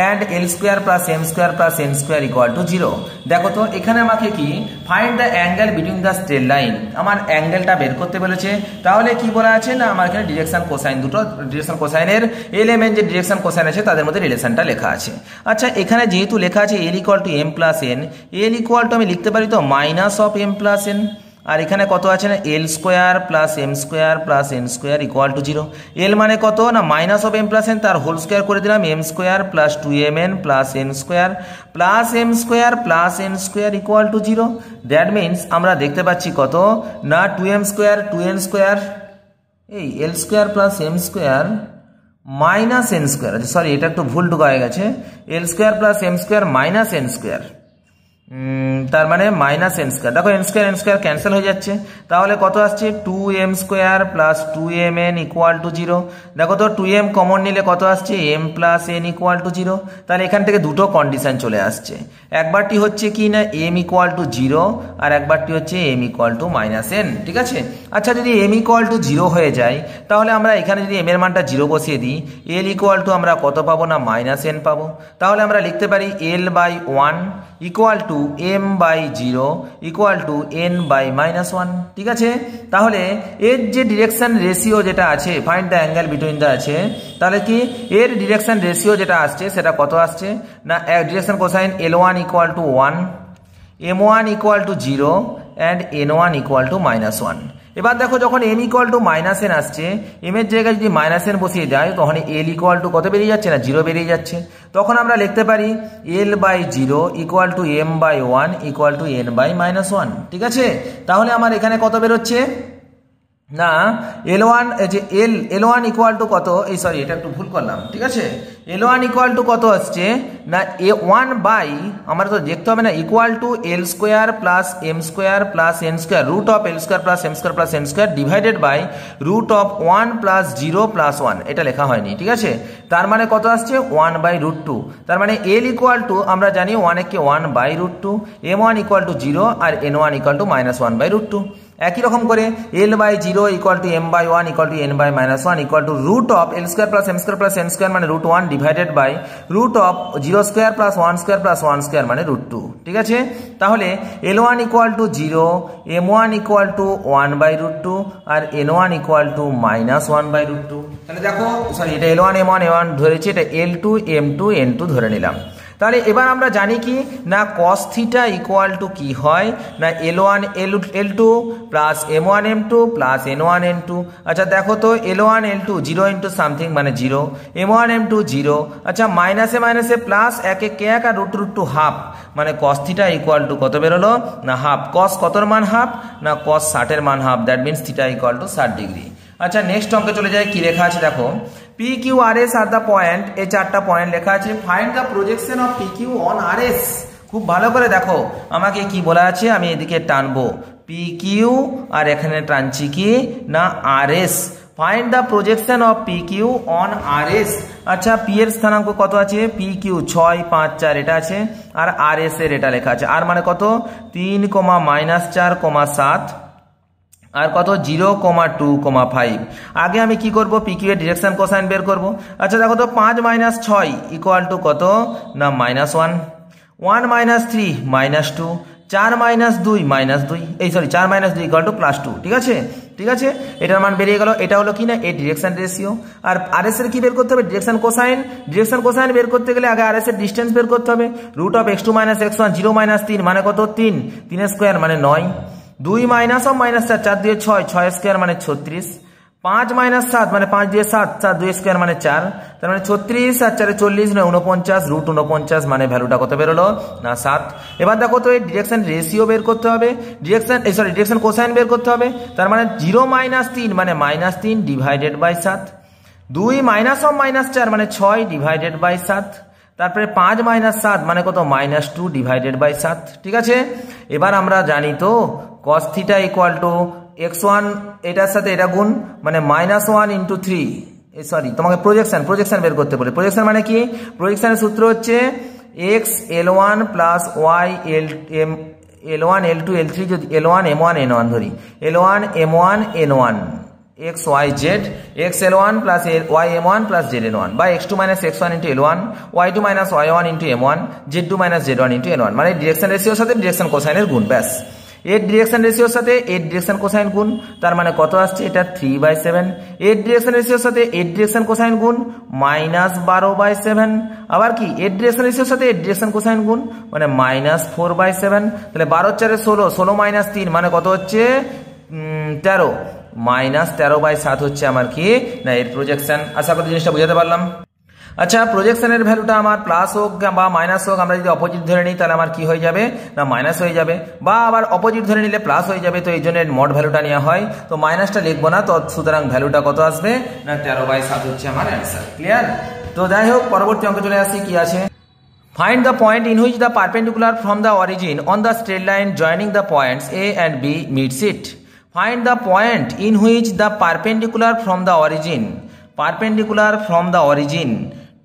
and L square plus M square plus N square equal to 0। দেখো তো এখানে আমাকে কি find the angle between the straight line, আমার অ্যাঙ্গেলটা বের করতে বলেছে। তাহলে কি বলা আছে না আমার এখানে ডিরেকশন কোসাইন, দুটো ডিরেকশন কোসাইনের এলিমেন্ট যে ডিরেকশন কোসাইন আছে তাদের মধ্যে রিলেশনটা লেখা আছে। আচ্ছা এখানে যেহেতু লেখা আছে L = M plus N, L = আমি লিখতে পারি তো -M plus N। আর এখানে কত আছে না L square plus M square plus N square equal to 0। L মানে কত না minus of M plus N, তার হোল স্কোয়ার করে দিলাম M square plus 2mn plus N square plus M square plus N square equal to 0। That means আমরা দেখতে পাচ্ছি কত না 2m স্কোয়ার 2n স্কোয়ার এই L square plus M square minus N square, আচ্ছা sorry এটা একটু ভুল ঢুকা হয়ে গেছে, L square plus M square minus N square, তার মানে মাইনাস এন স্কোয়ার। দেখো এন স্কোয়ার ক্যান্সেল হয়ে যাচ্ছে, তাহলে কত আসছে 2m square plus 2mn equal to 0। দেখো তো 2m কমন নিলে কত আসছে m plus n equal to 0। তাহলে এখান থেকে দুটো কন্ডিশন চলে আসছে, একবারটি হচ্ছে কি না m ইকুয়াল টু 0 আর একবারটি হচ্ছে m equal to minus n, ঠিক আছে। আচ্ছা যদি m ইকুয়াল টু 0 হয়ে যায় তাহলে আমরা এখানে যদি m এর মানটা 0 বসিয়ে দিই l ইকুয়াল টু আমরা কত পাবো না মাইনাস n পাবো। তাহলে আমরা লিখতে পারি l by 1 equal to m by 0 equal to n by minus 1, ঠিক আছে। তাহলে এর যে ডিরেকশন রেশিও যেটা আছে find the angle between the আছে, তাহলে কি এর ডিরেকশন রেশিও যেটা আসছে সেটা কত আসছে না direction cosine l1 equal to 1, m1 equal to 0 and n1 equal to minus 1। এবার দেখো যখন m equal to minus n আসছে, m এর জায়গায় যদি মাইনাস n বসিয়ে যায় তখন l ইকুয়াল টু কত বেরিয়ে যাচ্ছে না 0 বেরিয়ে যাচ্ছে। তখন আমরা লিখতে পারি l by 0 equal to m by 1 equal to n by minus 1, ঠিক আছে। তাহলে আমার এখানে কত বেরোচ্ছে না L1 যে L1 ইকুয়াল টু কত, এই সরি এটা একটু ভুল করলাম, ঠিক আছে। L1 ইকুয়াল টু কত আসছে না A1 বাই আমার তো দেখতে হবে না equal to L square plus M square plus N square root of L square plus M square plus N square divided by root of 1 plus 0 plus 1, এটা লেখা হয়নি, ঠিক আছে। তার মানে কত আসছে 1 বাই রুট 2, তার মানে L ইকুয়াল টু আমরা জানি 1 কে 1 by root 2, M1 equal to 0 আর N1 equal to minus 1 by root 2। একই রকম করে l by 0 equal to m by 1 equal to n by minus 1 equal to root of l square plus m square plus n square মানে root 1 divided by root of 0 square plus 1 square plus 1 square মানে root 2, ঠিক আছে। তাহলে l1 equal to 0, m1 equal to 1 by root 2 আর n1 equal to minus 1 by root 2। তাহলে দেখো sorry এটা l1 m1 m1 ধরেছি, এটা l2 m2 n2 ধরে নিলাম। তাহলে এবার আমরা জানি কি না cos থিটা ইকুয়াল টু কি হয় না L1 L2 plus M1 M2 plus N1 N2। আচ্ছা দেখো তো L1 L2 0 ইন্টু সামথিং মানে 0, M1 M2 0, আচ্ছা মাইনাসে মাইনাসে প্লাস একে কে এক আর রুট রুট টু হাফ, মানে cos থিটা ইকুয়াল টু কত বেরোলো না হাফ। cos কতর মান হাফ না cos 60 এর মান half, that means theta equal to 60 degree. আচ্ছা নেক্সট অঙ্কে চলে যায়, কি লেখা আছে দেখো PQRS আর দ্য পয়েন্ট, এই চারটা পয়েন্ট লেখা আছে, find the projection of PQ on RS। খুব ভালো করে দেখো আমাকে কি বলা আছে, আমি এদিকে টানবো PQ আর এখানে টানছি কি না RS। Find the projection of PQ on RS। আচ্ছা P এর স্থানাঙ্ক কত আছে, PQ 6 5 4 এটা আছে, আর RS এর এটা লেখা আছে, আর মানে কত 3, -4, 7 আর কত 0, 2, 5। আগে আমি কি করব PQ এর ডিরেকশন কোসাইন বের করব। আচ্ছা দেখো তো 5 - 6 ইকুয়াল টু কত না -1, 1 - 3 -2, 4 - 2 -2, এই সরি 4 - 2 ইকুয়াল টু +2, ঠিক আছে, ঠিক আছে। এটার মান বেরিয়ে গেল, এটা হলো কি না এই ডিরেকশন রেশিও। আর RS এর কি বের করতে হবে ডিরেকশন কোসাইন। ডিরেকশন কোসাইন বের করতে গেলে আগে RS এর ডিসটেন্স বের করতে হবে, রুট অফ x2 - x1 0 - 3 মানে কত 3, 3 স্কয়ার মানে 9, 2 - -4 4 দিয়ে 6, 6 স্কয়ার মানে 36, 5 - 7 মানে 5 দিয়ে 7, 7 2 স্কয়ার মানে 4, তার মানে 36 আর 4 40 না 49, রুট 49 মানে ভ্যালুটা কত বেরোলো না 7। এবার দেখো তো এই ডিরেকশন রেশিও বের করতে হবে, ডিরেকশন কোসাইন বের করতে হবে, তার মানে 0 - 3 মানে -3 ডিভাইডেড বাই 7, 2 - -4 মানে 6 ডিভাইডেড বাই 7, তারপরে 5 - 7 মানে কত -2 ডিভাইডেড বাই 7, ঠিক আছে। এবার আমরা জানি তো cos theta equal to x1 এটার সাথে এটা গুণ মানে -1 ইন্টু 3, সরি তোমাকে প্রজেকশন বের করতে বলে। প্রজেকশন মানে কি, প্রজেকশনের সূত্র হচ্ছে x L1 plus y L1 L2 L3 যদি L1 M1 N1 ধরি, L1 M1 N1 x y z, x L1 plus y M1 plus z N1 by x2 minus x1 into L1, y2 minus y1 into M1, z2 minus z1 into N1, মানে direction রেশিওর সাথে direction কোসাইনের গুণ, ব্যাস। এর direction রেশিওর সাথে এর direction cosine গুণ, তার মানে কত আসছে এটা 3/7। এর ডিরেকশন রেশিওর সাথে এর ডিরেকশন কোসাইন গুণ -12/7। আবার কি এর ডিরেকশন রেশিওর সাথে এর ডিরেকশন কোসাইন গুণ মানে -4/7। তাহলে 12 4 16, 16 - 3 মানে কত হচ্ছে 13, -13/7 হচ্ছে আমার কি না এর প্রজেকশন। আশা করি জিনিসটা বুঝাতে পারলাম। আচ্ছা, প্রজেকশনের ভ্যালুটা আমার প্লাস হোক বা মাইনাস হোক, আমরা যদি অপোজিট ধরে নিই তাহলে আমার কি হয়ে যাবে না মাইনাস হয়ে যাবে, বা আবার অপোজিট ধরে নিলে প্লাস হয়ে যাবে। তো এই জন্য মোট ভ্যালুটা নেওয়া হয়, তো মাইনাসটা লিখবো না, তো সুতরাং ভ্যালুটা কত আসবে না 13/7 হচ্ছে আমার অ্যান্সার। ক্লিয়ার? তো যাই হোক, পরবর্তী অঙ্কে চলে আসি। কি আছে? Find the point in which the perpendicular from the origin on the straight line joining the points A and B meets it. Find the point in which the perpendicular from the origin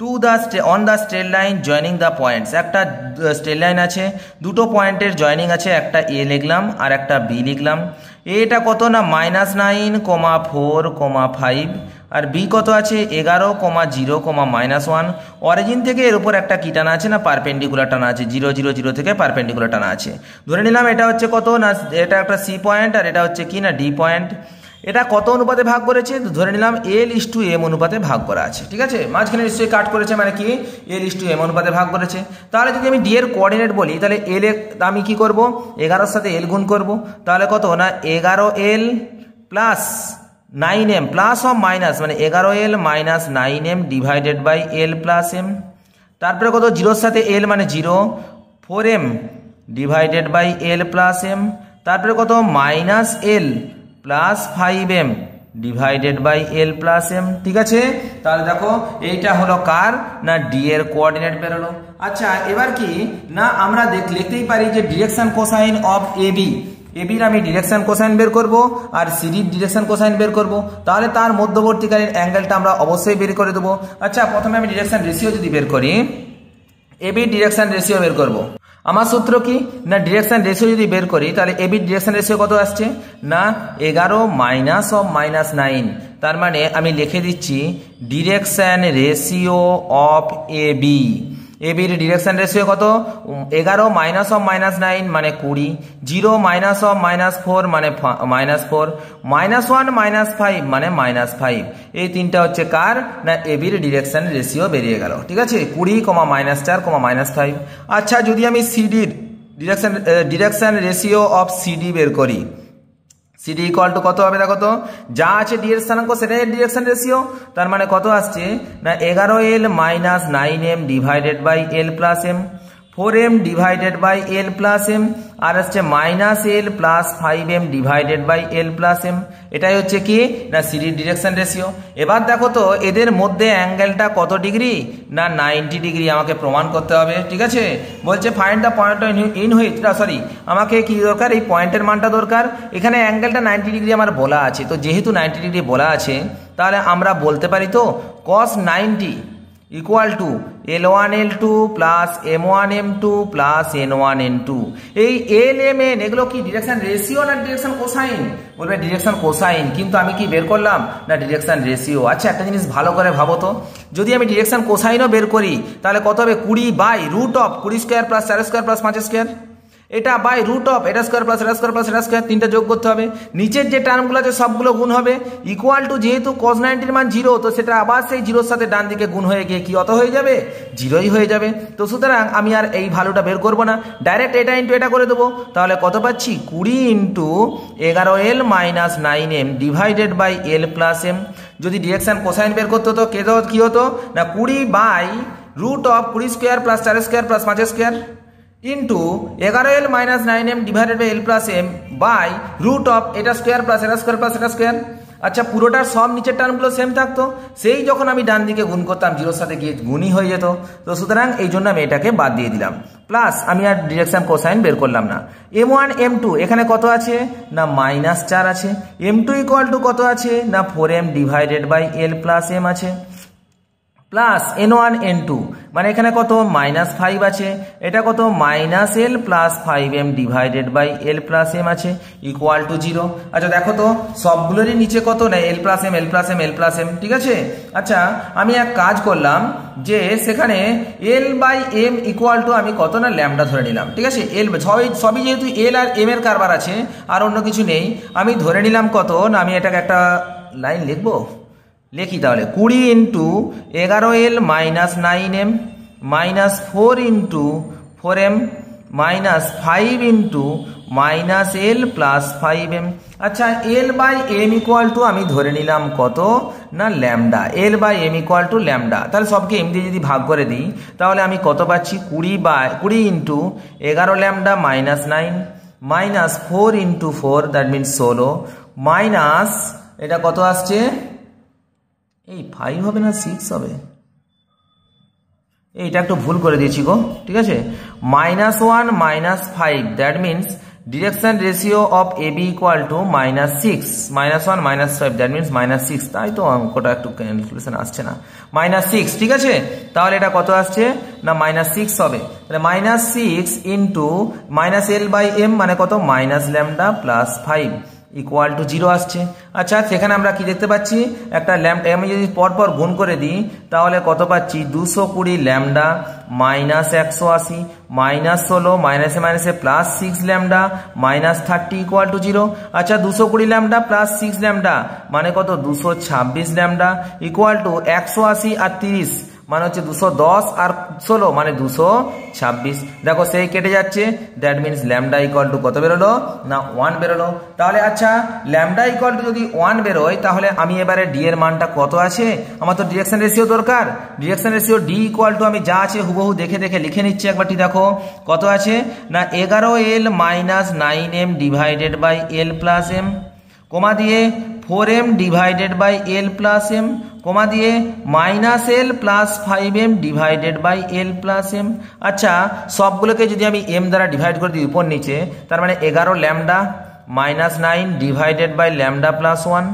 to the on the straight line joining the points. একটা straight line আছে, দুটো পয়েন্টের joining আছে, একটা A লিখলাম আর একটা B লিখলাম। এটা কত না -9,4,5 আর B কত আছে 11,0,-1। অরিজিন থেকে এর উপর একটা কি টানা আছে না পারপেন্ডিকুলার টানা আছে, 0 0 0 থেকে পারপেন্ডিকুলার টানা আছে। ধরে নিলাম এটা হচ্ছে কত না এটা একটা C পয়েন্ট আর এটা হচ্ছে কি না D পয়েন্ট। এটা কত অনুপাতে ভাগ করেছে? ধরে নিলাম L/M অনুপাতে ভাগ করা আছে। ঠিক আছে, মাঝখানে নিশ্চয়ই কাট করেছে, মানে কি L/M অনুপাতে ভাগ করেছে। তাহলে যদি আমি D এর কোঅর্ডিনেট বলি তাহলে L আমি কি করব 11 সাথে L গুণ করব, তাহলে কত না 11L plus 9M plus of minus মানে 11L minus 9M divided by L plus M। তারপরে কত 0 সাথে L মানে 0, 4M divided by L plus M। তারপরে কত -L plus 5M divided by L plus M। ঠিক আছে, তাহলে দেখো এইটা হলো কার না D এর কোঅর্ডিনেট বেরোলো। আচ্ছা, এবার কি না আমরা লিখতেই পারি যে ডিরেকশন কোসাইন অফ এবির আমি ডিরেকশন কোসাইন বের করব আর সিডির ডিরেকশন কোসাইন বের করব, তাহলে তার মধ্যবর্তীকালীন অ্যাঙ্গেলটা আমরা অবশ্যই বের করে দেবো। আচ্ছা, প্রথমে আমি ডিরেকশন রেশিও যদি বের করি, এবির ডিরেকশন রেশিও বের করব। আমার সূত্র কি না ডিরেকশন রেশিও যদি বের করি তাহলে এবির ডিরেকশন রেশিও কত আসছে না 11 মাইনাস অফ -9। তার মানে আমি লিখে দিচ্ছি ডিরেকশন রেশিও অফ এবির ডিরেকশন রেশিও কত 11 মাইনাস অফ -9 মানে 20, 0 মাইনাস অফ -4 মানে -4, -1 -5 মানে -5। এই তিনটা হচ্ছে কার না এবির ডিরেকশন রেশিও বেরিয়ে গেল। ঠিক আছে, 20, -4, -5। আচ্ছা, যদি আমি সিডির ডিরেকশন রেশিও অফ সিডি বের করি, সিডি ইকুয়াল টু কত হবে দেখো তো, যা আছে ডি এর স্থানাঙ্ক সেটাই ডিরেকশন রেশিও, তার মানে কত আসছে না 11L minus 9M divided by L plus M, 4M divided by L plus M, আর আসছে -L plus 5M divided by L plus M। এটাই হচ্ছে কি না সিডির ডিরেকশন রেশিও। এবার দেখো তো এদের মধ্যে অ্যাঙ্গেলটা কত ডিগ্রি না 90 ডিগ্রি আমাকে প্রমাণ করতে হবে। ঠিক আছে, বলছে find the point in which আমাকে কি দরকার এই পয়েন্টের মানটা দরকার। এখানে অ্যাঙ্গেলটা 90 ডিগ্রি আমার বলা আছে, তো যেহেতু 90 ডিগ্রি বলা আছে তাহলে আমরা বলতে পারি তো cos 90 equal to L1L2 plus M1M2 plus N1N2। এই LMN এগুলো কি ডিরেকশন রেশিও না ডিরেকশন কোসাইন? বলবে ডিরেকশন কোসাইন, কিন্তু আমি কি বের করলাম না ডিরেকশন রেশিও। আচ্ছা, একটা জিনিস ভালো করে ভাবো তো, যদি আমি ডিরেকশন কোসাইনও বের করি তাহলে কত হবে 20/√20² প্লাস 4² প্লাস 5²। এটা বাই রুট অফ এটা স্কোয়ার প্লাস এটা স্কোয়ার প্লাস এটা স্কোয়ার, তিনটা যোগ করতে হবে। নিচের যে টার্মগুলো আছে সবগুলো গুণ হবে, ইকুয়াল টু যেহেতু cos 90 মান 0, তো সেটা আবার সেই 0-র সাথে ডান দিকে গুণ হয়ে গিয়ে কি অত হয়ে যাবে 0ই হয়ে যাবে। তো সুতরাং আমি আর এই ভ্যালুটা বের করবো না, ডাইরেক্ট এটা ইন্টু এটা করে দেবো। তাহলে কত পাচ্ছি 20 into 11L minus 9M divided by L plus M। যদি ডিরেকশন কোসাইন বের করতে হতো কি হতো না 20/√20² plus 4² plus 5² into 11L minus 9M divided by L plus M by root of এটা স্কোয়ার প্লাস এটা স্কোয়ার প্লাস এটা স্কোয়ার। আচ্ছা, পুরোটার সব নিচের টার্মগুলো সেম থাকতো, সেই যখন আমি ডান দিকে গুণ করতাম 0-র সাথে গিয়ে গুণই হয়ে যেত। তো সুতরাং এই জন্য আমি এটাকে বাদ দিয়ে দিলাম, প্লাস আমি আর ডিরেকশন কোসাইন বের করলাম না। M1 M2 এখানে কত আছে না -4 আছে, M2 ইকুয়াল টু কত আছে না 4M divided by L plus M আছে, প্লাস n1 n2 মানে এখানে কত -5 আছে, এটা কত -l plus 5m divided by l plus m আছে ইকুয়াল টু 0। আচ্ছা দেখো তো সবগুলোরই নিচে কত না l plus m l plus m l plus m, ঠিক আছে। আচ্ছা আমি এক কাজ করলাম যে সেখানে l by m equal to আমি কত না ল্যামডা ধরে নিলাম, ঠিক আছে। সবই যেহেতু l আর m এর কারবার আছে আর অন্য কিছু নেই, আমি ধরে নিলাম কত না, আমি এটাকে একটা লাইন লিখবো, লিখি তাহলে 20 into 11l minus 9m minus 4 into 4m minus 5 into minus l plus 5m। আচ্ছা l by m equal to আমি ধরে নিলাম কত না lambda, l by m equal to lambda. তাহলে সবকে m দিয়ে যদি ভাগ করে দিই তাহলে আমি কত পাচ্ছি 20 into 11 lambda minus 9 minus 4 into 4 that means 16 minus এটা কত আসছে, এই 5 হবে না 6 হবে, এইটা একটু ভুল করে দিয়েছি গো, ঠিক আছে। -1 -5 that means direction ratio of AB equal to -6 -1 -5 that means -6, তাই তো অঙ্কটা একটু ক্যালকুলেশন আসছে না, -6, ঠিক আছে। তাহলে এটা কত আসছে না -6 হবে, তাহলে -6 ইন্টু -l বাই m মানে কত -ল্যামডা প্লাস 5 ইকুয়াল টু 0 আসছে। আচ্ছা সেখানে আমরা কি দেখতে পাচ্ছি, একটা ল্যামডা আমি যদি পরপর গুণ করে দিই তাহলে কত পাচ্ছি 220 ল্যামডা মাইনাস 180 মাইনাস 16 মাইনাসে মাইনাসে plus 6 lambda minus 30 equal to 0। আচ্ছা 220 ল্যামডা প্লাস 6 ল্যামডা মানে কত 226 ল্যামডা ইকুয়াল টু 180 আর 30 মানে হচ্ছে 210 আর 16 মানে 226। দেখো সেই কেটে যাচ্ছে, that means lambda equal to কত বেরোলো না 1 বেরোলো। তাহলে আচ্ছা ল্যামডা ইকুয়াল টু যদি 1 বেরোয় তাহলে আমি এবারে ডি এর মানটা কত আছে, আমার তো ডিরেকশন রেশিও দরকার, direction ratio D equal to আমি যা আছে হুবহু দেখে দেখে লিখে নিচ্ছি একবারটি। দেখো কত আছে না 11l minus 9m divided by l plus m comma দিয়ে 4m divided by l plus m comma দিয়ে -l plus 5m divided by l plus m। আচ্ছা সবগুলোকে যদি আমি m দ্বারা ডিভাইড করে দিই উপর নিচে, তার মানে 11 lambda minus 9 divided by lambda plus 1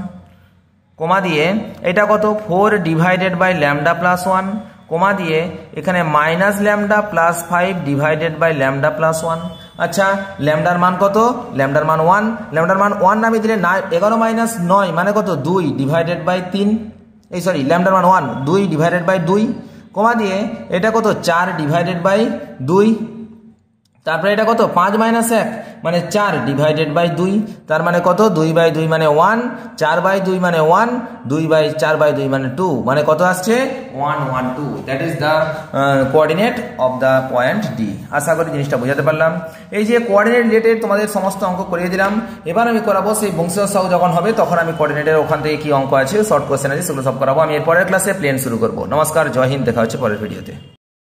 comma দিয়ে এটা কত 4 divided by lambda plus 1 comma দিয়ে এখানে minus lambda plus 5 divided by lambda plus 1। আচ্ছা ল্যামডার মান কত, ল্যামডার মান 1, ল্যামডার মান 1 নামিয়ে দিলে 11 মাইনাস 9 মানে কত 2 ডিভাইডেড বাই 3, এই সরি ল্যামডার মান 1 2 ডিভাইডেড বাই 2 কমা দিয়ে এটা কত 4 ডিভাইডেড বাই 2, তারপরে এটা কত 5 মাইনাস 1 মানে 4 ডিভাইডেড বাই 2, তার মানে কত 2 বাই 2 মানে 1, 4 বাই 2 মানে 1, 2 বাই 4 বাই 2 মানে 2, মানে কত আসছে 1 1 2। That is the coordinate of the point D. আশা করি জিনিসটা বোঝাতে পারলাম। এই যে কোঅর্ডিনেট রিলেটেড তোমাদের সমস্ত অঙ্ক করিয়ে দিলাম, এবার আমি করাবো সেই বংশীয় সহগ যখন হবে তখন আমি কোঅর্ডিনেটের ওখান থেকে কি অঙ্ক আছে শর্ট কোশ্চেন আছে সেগুলো সব করাবো। আমি এর পরের ক্লাসে প্লেন শুরু করবো। নমস্কার, জয় হিন্দ, দেখা হচ্ছে পরের ভিডিওতে।